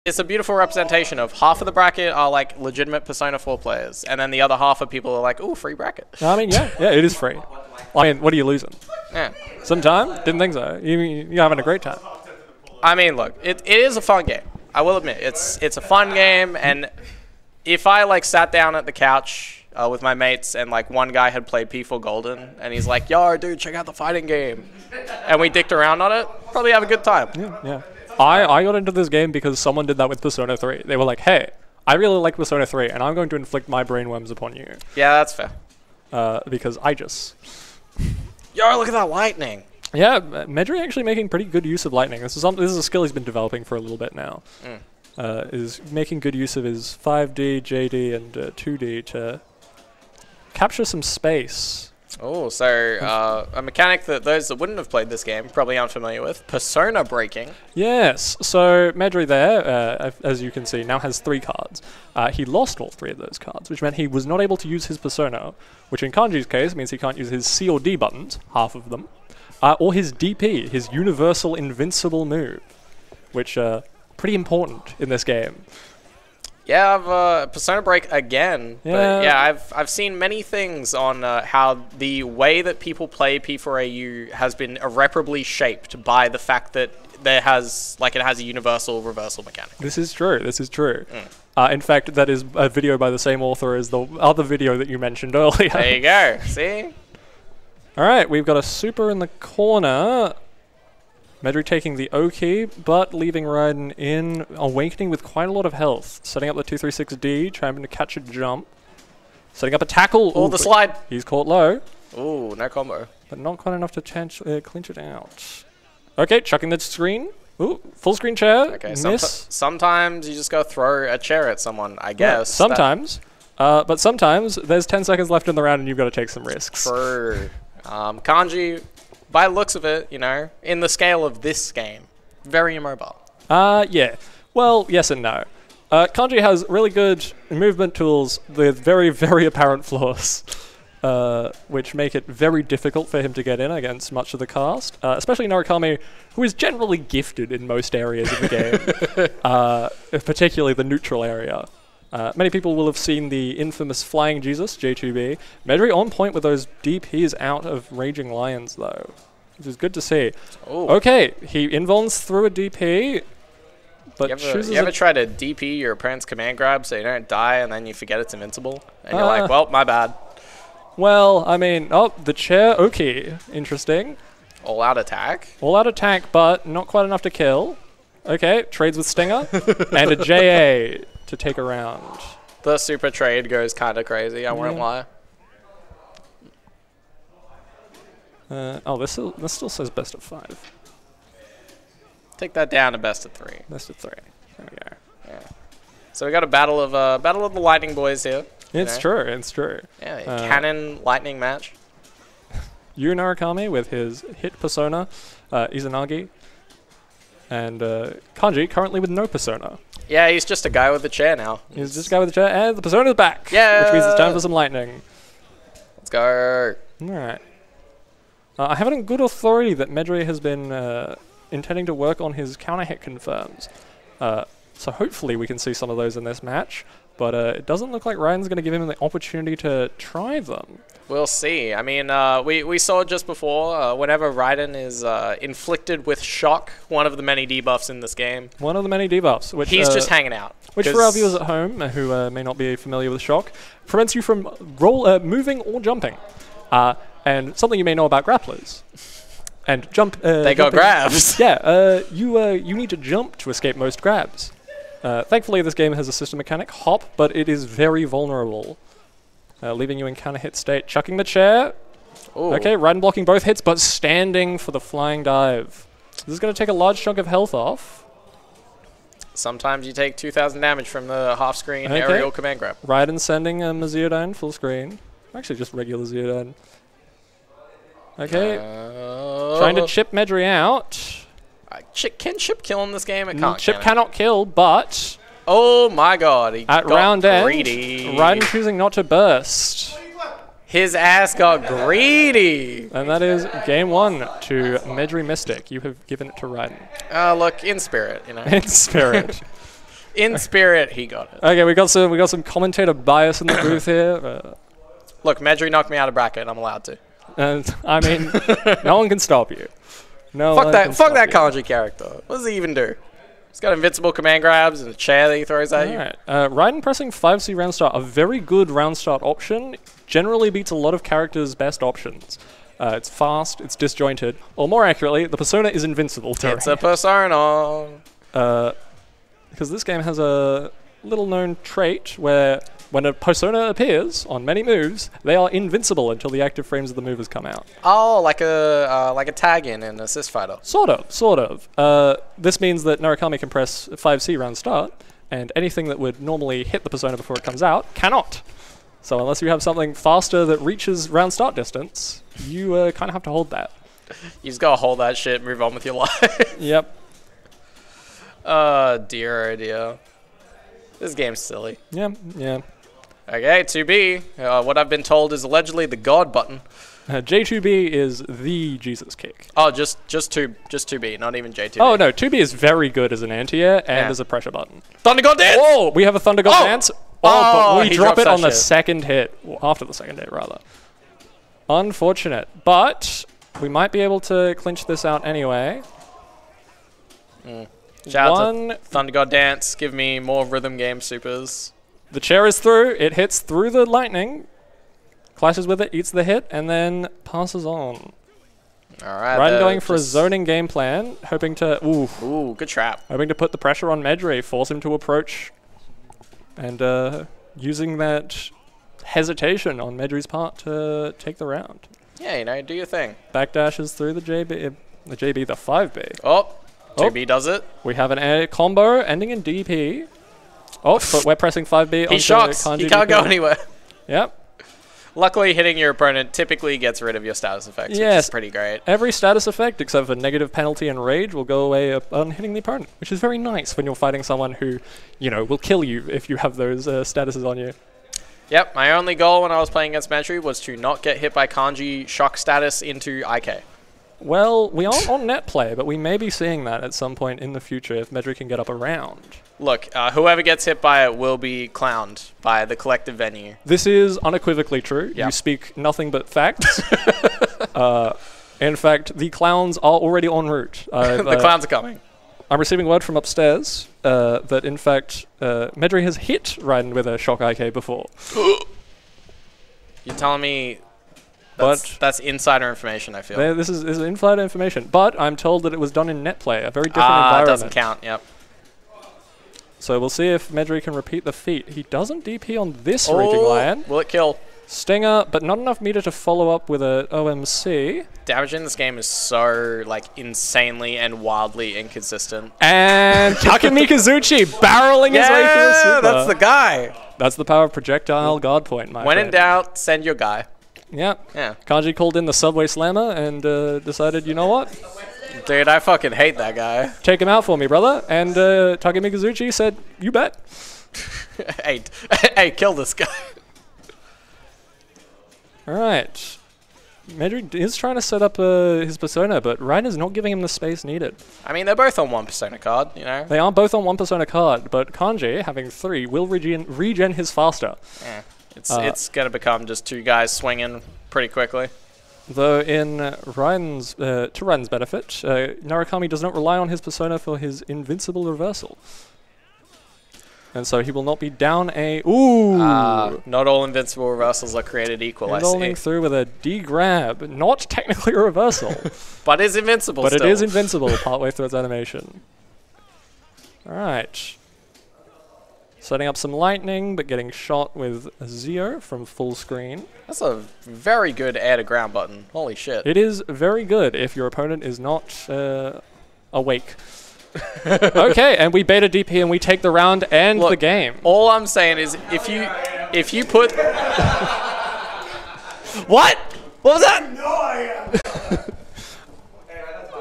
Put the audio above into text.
it's a beautiful representation of half of the bracket are like legitimate Persona 4 players, and then the other half of people are like, ooh, free bracket. I mean, yeah, it is free. I mean, what are you losing? Yeah. Some time? Didn't think so. You're having a great time. I mean, look, it is a fun game. I will admit, it's a fun game, and if I like sat down at the couch with my mates and like one guy had played P4 Golden and he's like, yo, dude, check out the fighting game, and we dicked around on it, probably have a good time. Yeah. I got into this game because someone did that with Persona 3. They were like, hey, I really like Persona 3, and I'm going to inflict my brainworms upon you. Yeah, that's fair. Because I just... Yo, look at that lightning. Yeah, Medri actually making pretty good use of lightning. This is a skill he's been developing for a little bit now. Is making good use of his 5D, JD, and 2D to capture some space. Oh, so a mechanic that those that wouldn't have played this game probably aren't familiar with, Persona breaking. Yes, so Medri there, as you can see, now has 3 cards. He lost all 3 of those cards, which meant he was not able to use his Persona, which in Kanji's case means he can't use his C or D buttons, half of them, or his DP, his universal invincible move, which pretty important in this game. Yeah, I've Persona break again. Yeah. But yeah, I've seen many things on how the way that people play P4AU has been irreparably shaped by the fact that it has a universal reversal mechanic. This is true. This is true. In fact, that is a video by the same author as the other video that you mentioned earlier. There you go. See? All right, we've got a super in the corner. Medri taking the O key, but leaving Ryden in, awakening with quite a lot of health. Setting up the 236D, trying to catch a jump. Setting up a tackle. Oh, the slide. He's caught low. Ooh, no combo. But not quite enough to clinch it out. Okay, chucking the screen. Ooh, full screen chair. Okay, miss. Sometimes you just go throw a chair at someone, I guess. Yeah, sometimes. But sometimes there's 10 seconds left in the round and you've got to take some risks. True. Kanji, by the looks of it, you know, in the scale of this game, very immobile. Yeah. Well, yes and no. Kanji has really good movement tools with very, very apparent flaws, which make it very difficult for him to get in against much of the cast, especially Narukami, who is generally gifted in most areas of the game, particularly the neutral area. Many people will have seen the infamous Flying Jesus, J2B. Medri on point with those DPs out of Raging Lions, though, which is good to see. Ooh. Okay, he invulns through a DP, but chooses... You ever try to DP your opponent's command grab so you don't die and then you forget it's invincible? And you're like, well, my bad. Well, I mean, the chair, okay, interesting. All out attack? All out attack, but not quite enough to kill. Okay, trades with Stinger, and a JA to take a round. The super trade goes kind of crazy, I won't lie. This still says best of 5. Take that down to best of 3. Best of 3. There we go. Yeah. So we got a battle of the lightning boys here. It's true. It's true. Yeah, canon lightning match. Yu Narukami with his hit persona, Izanagi, and Kanji currently with no persona. Yeah, he's just a guy with a chair now. He's just a guy with a chair, and the persona's back. Yeah, which means it's time for some lightning. Let's go. All right. I have it on good authority that Medri has been intending to work on his counter hit confirms. So hopefully we can see some of those in this match. But it doesn't look like Ryden's going to give him the opportunity to try them. We'll see. I mean, we saw just before, whenever Ryden is inflicted with shock, one of the many debuffs in this game. One of the many debuffs. Which, he's just hanging out. Which for our viewers at home, who may not be familiar with shock, prevents you from moving or jumping. And something you may know about grapplers. And jump... they got grabs. Yeah, you need to jump to escape most grabs. Thankfully, this game has a system mechanic, hop, but it is very vulnerable, leaving you in counter hit state. Chucking the chair. Ooh. Okay, Ryden blocking both hits, but standing for the flying dive. This is going to take a large chunk of health off. Sometimes you take 2,000 damage from the half-screen aerial command grab. Ryden sending a Maziodyne full screen. Actually, just regular Maziodyne. Okay. Trying to chip Medri out. Can Chip kill in this game? It can't. Chip cannot kill, but... Oh my god, he got round greedy. End, Ryden choosing not to burst. His ass got greedy. And that is game 1 to MedriMystic. You have given it to Ryden. Look, in spirit, you know. In spirit. In spirit, he got it. Okay, we got some commentator bias in the booth here. Look, Medri knocked me out of bracket. I'm allowed to. And I mean, no one can stop you. No. Fuck that Kanji character. What does he even do? He's got invincible command grabs and a chair that he throws at you. Alright. Ryden pressing 5C round start, a very good round start option. Generally beats a lot of characters' best options. It's fast, it's disjointed, or more accurately, the persona is invincible. It's a persona. Because this game has a little-known trait where when a persona appears on many moves, they are invincible until the active frames of the movers come out. Oh, like a tag-in in Assist Fighter. Sort of. This means that Narukami can press 5C round start, and anything that would normally hit the persona before it comes out cannot. So unless you have something faster that reaches round start distance, you kind of have to hold that. You just gotta hold that shit and move on with your life. Yep. Dear, oh dear. This game's silly. Yeah. Okay, 2B. What I've been told is allegedly the God button. J2B is the Jesus kick. Oh, just 2B, not even J2B. Oh no, 2B is very good as an anti-air and as a pressure button. Thunder God Dance! Oh, we have a Thunder God Dance. But we drop it on the second hit. Well, after the second hit, rather. Unfortunate. But we might be able to clinch this out anyway. Shout out to Thunder God Dance. Give me more rhythm game supers. The chair is through. It hits through the lightning. Clashes with it, eats the hit, and then passes on. Alright. Ryden going for a zoning game plan, hoping to... Ooh, good trap. Hoping to put the pressure on Medri, force him to approach. And using that hesitation on Medri's part to take the round. Yeah, you know, do your thing. Backdashes through the JB, the 5B. Oh, 2B does it. We have an air combo ending in DP. Oh, but we're pressing 5B. He shocks. He can't go anywhere. Yep. Luckily, hitting your opponent typically gets rid of your status effects, which is pretty great. Every status effect, except for negative penalty and rage, will go away upon hitting the opponent, which is very nice when you're fighting someone who, you know, will kill you if you have those statuses on you. Yep, my only goal when I was playing against Medri was to not get hit by Kanji shock status into IK. Well, we aren't on net play, but we may be seeing that at some point in the future if Medri can get up around. Look, whoever gets hit by it will be clowned by the collective venue. This is unequivocally true. Yep. You speak nothing but facts. In fact, the clowns are already en route. The clowns are coming. I'm receiving word from upstairs that, in fact, Medri has hit Ryden with a shock IK before. You're telling me... That's insider information, I feel. This is insider information. But I'm told that it was done in net play, a very different environment. It doesn't count, yep. So we'll see if Medri can repeat the feat. He doesn't DP on this Raging Lion. Will it kill? Stinger, but not enough meter to follow up with a OMC. Damage in this game is so, like, insanely and wildly inconsistent. And Takemikazuchi barreling his way through the super. That's the guy. That's the power of projectile guard point, my friend. When in doubt, send your guy. Yep. Yeah. Kanji called in the Subway Slammer and decided, you know what? Dude, I fucking hate that guy. Take him out for me, brother. And Takemikazuchi said, you bet. Hey, kill this guy. Alright. Medri is trying to set up his persona, but Ryden is not giving him the space needed. I mean, they're both on one persona card, you know? They are both on one persona card, but Kanji, having 3, will regen his faster. Yeah. It's going to become just 2 guys swinging pretty quickly. Though in Ryden's, to Ryden's benefit, Narukami does not rely on his persona for his invincible reversal. And so he will not be down a... Ooh! Not all invincible reversals are created equal, I see. Rolling through with a D-grab. Not technically a reversal. But is invincible But still. it is invincible partway through its animation. Alright. Setting up some lightning, but getting shot with a Zeo from full screen. That's a very good air to ground button. Holy shit. It is very good if your opponent is not awake. Okay, and we beta DP and we take the round and the game. All I'm saying is if you put... What? What was that?